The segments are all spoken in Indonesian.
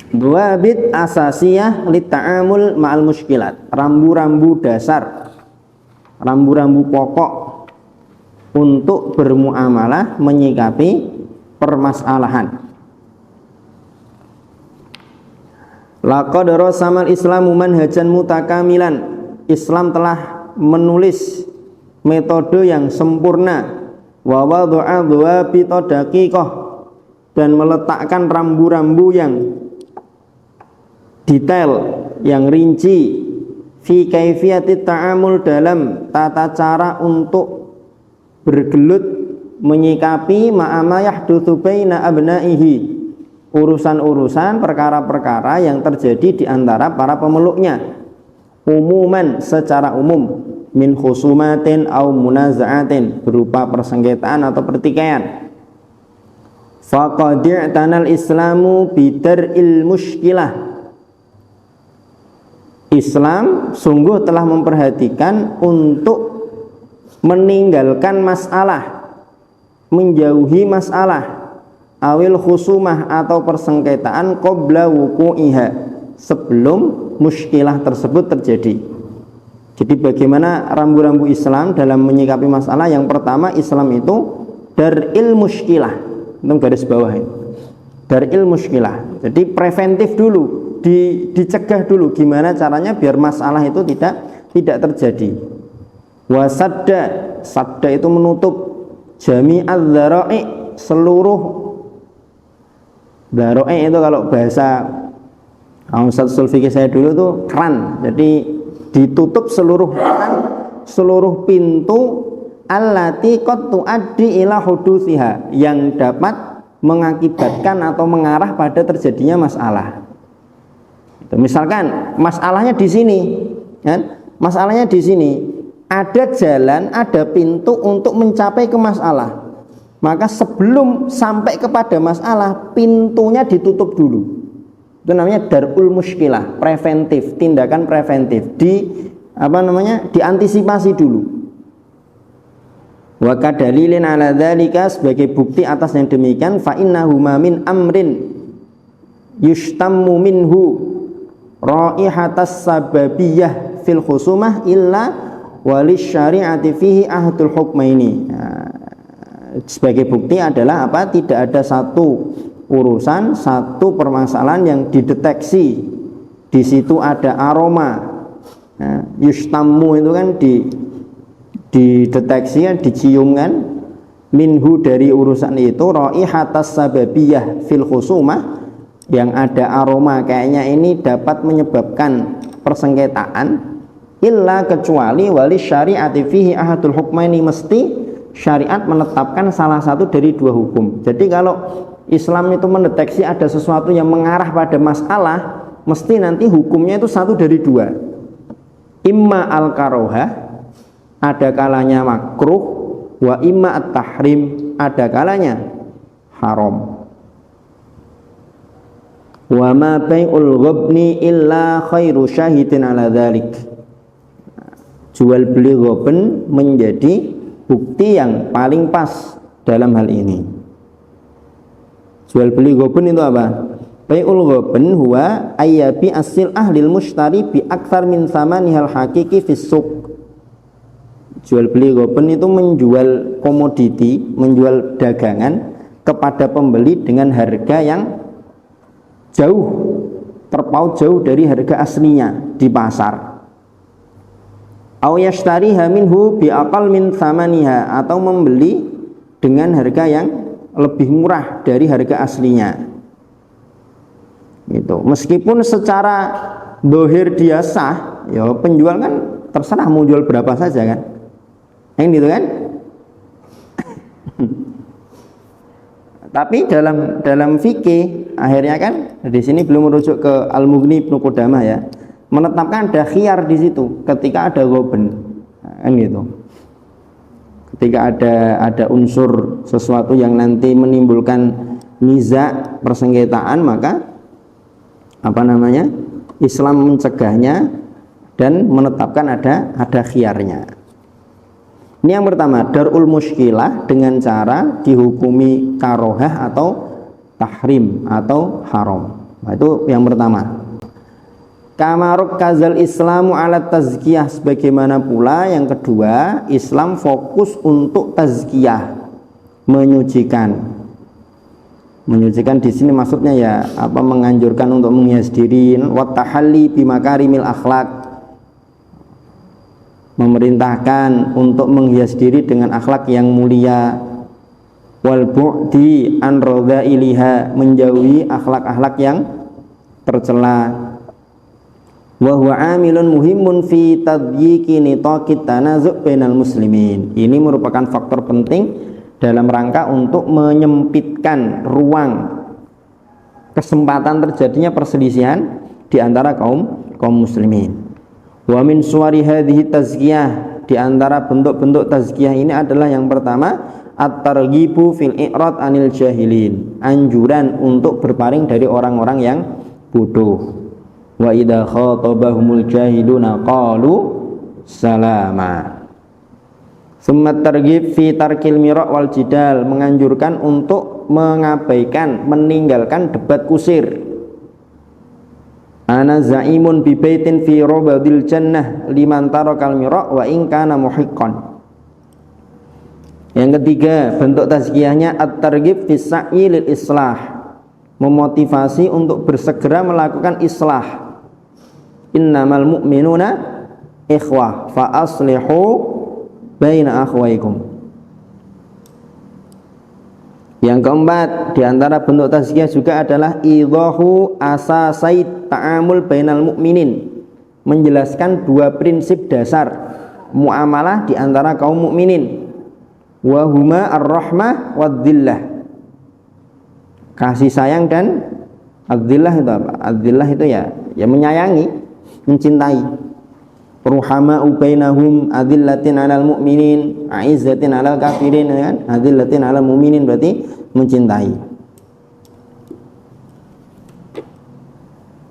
Dawabit asasiyah litta'amul ma'al muskilat. Rambu-rambu dasar, rambu-rambu pokok untuk bermuamalah menyikapi permasalahan. Laqad rasamal Islamu manhajan mutakamilan. Islam telah menulis metode yang sempurna. Wa wada'a dhawabita daqiqah, dan meletakkan rambu-rambu yang detail, yang rinci, fi kaifiyatit ta'amul, dalam tata cara untuk bergelut menyikapi ma'ama yahdutsu baina abnaihi, urusan-urusan, perkara-perkara yang terjadi di antara para pemeluknya, umuman, secara umum, min khusumatin au munaza'atin, berupa persengketaan atau pertikaian. Faqad i'tanal Islamu bidar'il mushkilah. Islam sungguh telah memperhatikan untuk meninggalkan masalah, menjauhi masalah, awil khusumah atau persengketaan, qabla wuqu'iha, sebelum muskilah tersebut terjadi. Jadi bagaimana rambu-rambu Islam dalam menyikapi masalah? Yang pertama, Islam itu dar'il muskilah, itu garis bawah ini, dar'il muskilah. Jadi preventif dulu, dicegah dulu gimana caranya biar masalah itu tidak terjadi. Wasadda, sadda itu menutup, jami'adz dzara'i, seluruh dzara'i itu kalau bahasa Ustaz Sulfikih saya dulu tuh keran. Jadi ditutup seluruh keran, seluruh pintu, allati qad tuaddi ila hudutsiha, yang dapat mengakibatkan atau mengarah pada terjadinya masalah. Misalkan masalahnya di sini, kan? Masalahnya di sini, ada jalan, ada pintu untuk mencapai ke masalah. Maka sebelum sampai kepada masalah, pintunya ditutup dulu. Itu namanya darul muskilah, preventif, tindakan preventif, diantisipasi dulu. Wa kadalilin ala dzalika, sebagai bukti atas yang demikian, fa innahu ma min amrin yushtammu minhu raihatas sababiyah fil khusumah illa walis syari'ati fihi ahdul hukmaini. Sebagai bukti adalah apa? Tidak ada satu urusan, satu permasalahan yang dideteksi di situ ada aroma. Yushtammu itu kan dideteksi, kan, dicium, kan, minhu, dari urusan itu, raihatas sababiyah fil khusumah, yang ada aroma kayaknya ini dapat menyebabkan persengketaan, illa, kecuali wali syari'ati fihi ahadul hukmaini, mesti syariat menetapkan salah satu dari dua hukum. Jadi kalau Islam itu mendeteksi ada sesuatu yang mengarah pada masalah, mesti nanti hukumnya itu satu dari dua, imma al-karohah, ada kalanya makruh, wa imma at-tahrim, ada kalanya haram. Wa ma bai'ul ghabni illa khairu syahidin ala dzalik. Jual beli ghabn menjadi bukti yang paling pas dalam hal ini. Jual beli ghabn itu apa? Bai'ul ghabn huwa ayyabi asil ahlil mushtari bi aktsar min tsamanihal haqiqi fis suq. Jual beli ghabn itu menjual komoditi, menjual dagangan kepada pembeli dengan harga yang jauh, terpaut jauh dari harga aslinya di pasar. Au yashtariha minhu bi aqal min tsamaniha, atau membeli dengan harga yang lebih murah dari harga aslinya. Gitu. Meskipun secara dohir dia sah, ya penjual kan terserah mau jual berapa saja, kan? Yang gitu, kan? Tapi dalam fikih akhirnya kan di sini belum merujuk ke Al-Mughni Ibnu Qudamah, ya, menetapkan ada khiyar di situ ketika ada ghabn, kan gitu. Ketika ada unsur sesuatu yang nanti menimbulkan niza, persengketaan, maka Islam mencegahnya dan menetapkan ada khiyarnya. Ini yang pertama, darul muskilah dengan cara dihukumi karohah atau tahrim atau haram. Nah, itu yang pertama. Kamaruk kazal Islamu ala tazkiyah, sebagaimana pula yang kedua, Islam fokus untuk tazkiyah, menyucikan. Menyucikan di sini maksudnya ya apa, menganjurkan untuk menghias diri, wa tahalli bimakarimil akhlak, memerintahkan untuk menghias diri dengan akhlak yang mulia, wal bu'di an radha'iliha, menjauhi akhlak-akhlak yang tercela. Wa huwa amilun muhimun fi tadyiqi nitaqit tanazu' bainal muslimin. Ini merupakan faktor penting dalam rangka untuk menyempitkan ruang kesempatan terjadinya perselisihan di antara kaum muslimin. Wa min suwari hadhihi tazkiyah, di antara bentuk-bentuk tazkiyah ini adalah yang pertama, at-targhibu fil i'rad anil jahilin, anjuran untuk berpaling dari orang-orang yang bodoh. Wa idza khatabahumul jahiluna qalu salama. Summa targhib fi tarkil mira' wal jidal, menganjurkan untuk mengabaikan, meninggalkan debat kusir. Ana zaimun bi baitin fi rabadil jannah liman tarakal mira' wa in kana muhiqqan. Yang ketiga, bentuk tazkiyahnya at-targhib fi sa'i lil islah, memotivasi untuk bersegera melakukan islah. Innamal mu'minuna ikhwah fa aslihu baina akhwaikum. Yang keempat, di antara bentuk tazkiyah juga adalah idahu asasai ta'amul bainal mu'minin, menjelaskan dua prinsip dasar muamalah di antara kaum mukminin. Wa huma ar-rahmah wad-dhillah, kasih sayang dan ad-dhillah. Itu apa? Ad-dhillah itu ya menyayangi, mencintai. Ruhama'u bainahum adillatin 'alal mu'minin a'izzatin 'alal kafirin, kan? Adillatin 'alal mu'minin berarti mencintai.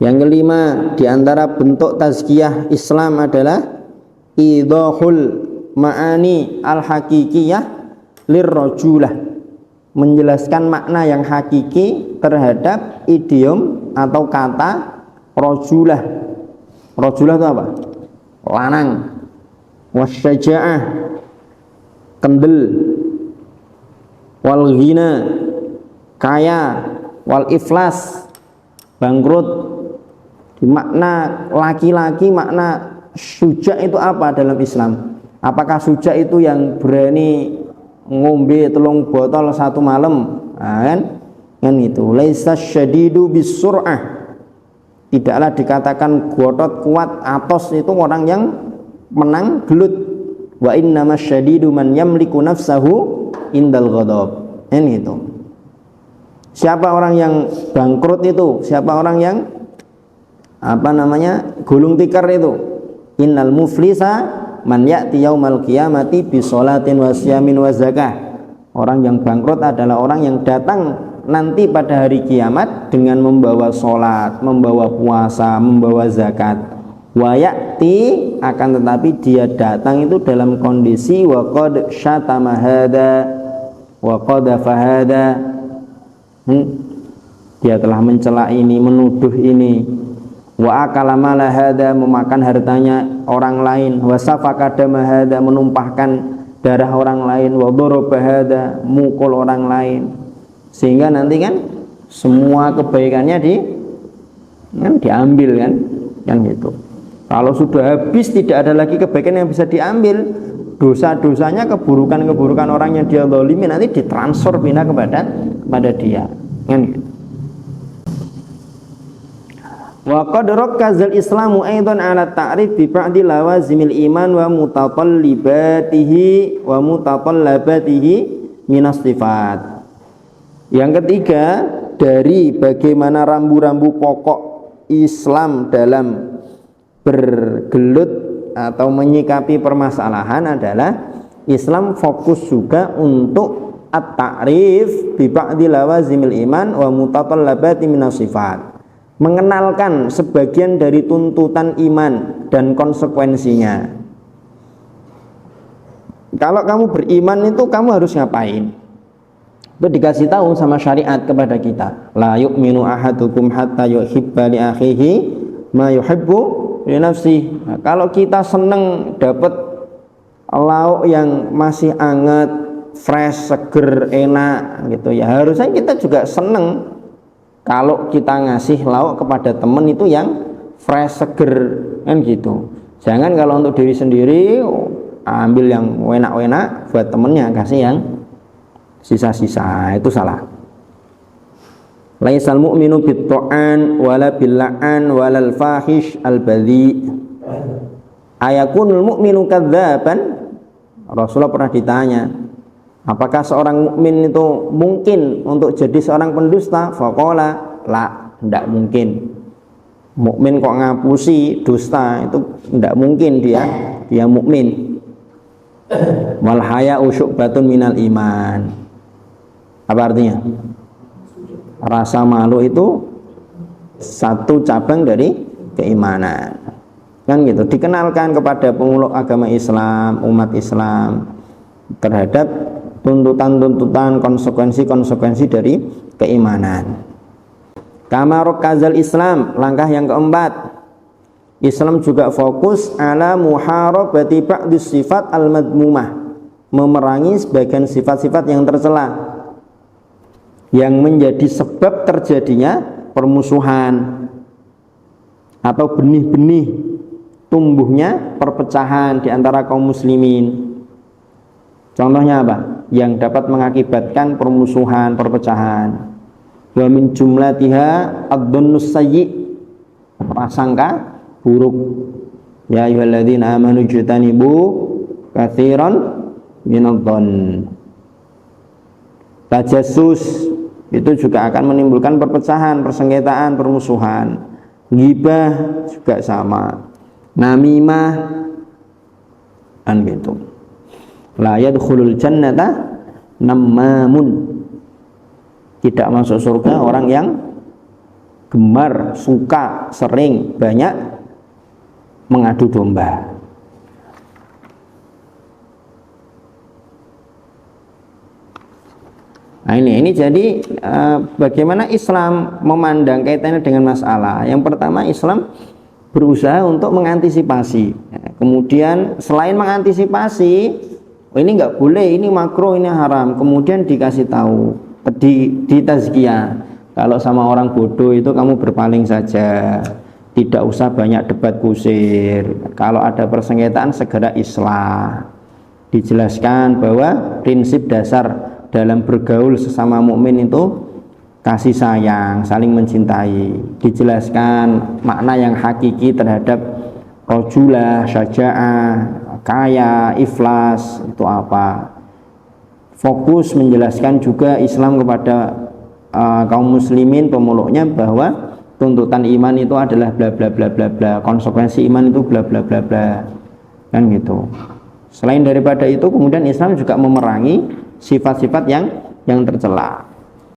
Yang kelima, di antara bentuk tazkiyah Islam adalah idahul ma'ani al-haqiqiyah lirrajulah, menjelaskan makna yang hakiki terhadap idiom atau kata rajulah. Rajulah itu apa? Lanang. Wasyaja'ah, kendel. Wal ghina, kaya. Wal iflas, bangkrut. Di makna laki-laki, makna suja itu apa dalam Islam? Apakah suja itu yang berani ngombe 3 botol satu malam? Nah, kan itu. Laisa syadidu bisur'ah, tidaklah dikatakan gotot kuat atos itu orang yang menang gelut. Wa innamas syadidu man yamliku nafsahu indal ghadab. Ini itu. Siapa orang yang bangkrut itu? Siapa orang yang gulung tikar itu? Innal muflisa man ya'ti yaumal qiyamati bi sholatin wa siyamin wa zakah. Orang yang bangkrut adalah orang yang datang nanti pada hari kiamat dengan membawa sholat, membawa puasa, membawa zakat. Wa ya'ti, akan tetapi dia datang itu dalam kondisi wa qad syatama hada wa qadhafa hada, dia telah mencela ini, menuduh ini. Wa akala mala hada, memakan hartanya orang lain. Wa safaka dama hada, menumpahkan darah orang lain. Wa daraba hada, mukul orang lain. Sehingga nanti kan semua kebaikannya diambil kan gitu. Kalau sudah habis, tidak ada lagi kebaikan yang bisa diambil. Dosa-dosanya, keburukan-keburukan orang yang dia zalimi nanti ditransfer pindah kepada dia kan gitu. Wa qad rakkazal Islamu aidan 'ala ta'rif bi ba'di lawazimil iman wa mutatallibatihi minas sifat. Yang ketiga, dari bagaimana rambu-rambu pokok Islam dalam bergelut atau menyikapi permasalahan adalah Islam fokus juga untuk at-ta'rif bi ba'di lawazimil iman wa mutatallibati minas sifat, mengenalkan sebagian dari tuntutan iman dan konsekuensinya. Kalau kamu beriman itu kamu harus ngapain? Itu dikasih tahu sama syariat kepada kita. La yu'minu ahadukum hatta yuhibba li akhihi ma yuhibbu li nafsihi. Nah, kalau kita seneng dapat lauk yang masih anget, fresh, seger, enak gitu ya, harusnya kita juga seneng kalau kita ngasih lauk kepada temen itu yang fresh, seger, kan gitu. Jangan kalau untuk diri sendiri ambil yang enak-enak, buat temennya kasih yang sisa-sisa, itu salah. Laisal mu'minu bit-ta'an wala bil-la'an walal fahish al-badhi. Ayakunul mu'minu kadzaban? Rasulullah pernah ditanya, apakah seorang mukmin itu mungkin untuk jadi seorang pendusta? Faqala la, tidak mungkin. Mukmin kok ngapusi dusta, itu tidak mungkin dia mukmin. Wal haya'u syu'batun minal iman. Apa artinya? Rasa malu itu satu cabang dari keimanan. Kan gitu, dikenalkan kepada pemeluk agama Islam, umat Islam terhadap tuntutan-tuntutan, konsekuensi-konsekuensi dari keimanan. Kamarok kazal Islam, langkah yang keempat, Islam juga fokus ala muharabati ba'dis sifat al-madmumah, memerangi sebagian sifat-sifat yang tercela yang menjadi sebab terjadinya permusuhan atau benih-benih tumbuhnya perpecahan di antara kaum muslimin. Contohnya apa? Yang dapat mengakibatkan permusuhan, perpecahan. Wa min jumlatiha ad-dhunnus sayyi, prasangka buruk. Ya ayyuhalladzina amanu jtanibu katsiran minadh-dhonn. Tajassus itu juga akan menimbulkan perpecahan, persengketaan, permusuhan. Ghibah juga sama. Namimah kan gitu. La yadkhulul jannata nammamun. Tidak masuk surga orang yang gemar, suka, sering, banyak mengadu domba. Nah ini jadi bagaimana Islam memandang kaitannya dengan masalah. Yang pertama, Islam berusaha untuk mengantisipasi. Kemudian selain mengantisipasi, ini nggak boleh, ini makruh, ini haram. Kemudian dikasih tahu, di tazkiyah. Kalau sama orang bodoh itu kamu berpaling saja, tidak usah banyak debat kusir. Kalau ada persengketaan segera islah. Dijelaskan bahwa prinsip dasar dalam bergaul sesama mukmin itu kasih sayang, saling mencintai. Dijelaskan makna yang hakiki terhadap rojulah, syaja'ah, kaya, ikhlas itu apa. Fokus menjelaskan juga Islam kepada kaum muslimin pemeluknya bahwa tuntutan iman itu adalah bla bla bla bla bla, konsekuensi iman itu bla bla bla bla, kan gitu. Selain daripada itu, kemudian Islam juga memerangi sifat-sifat yang tercela.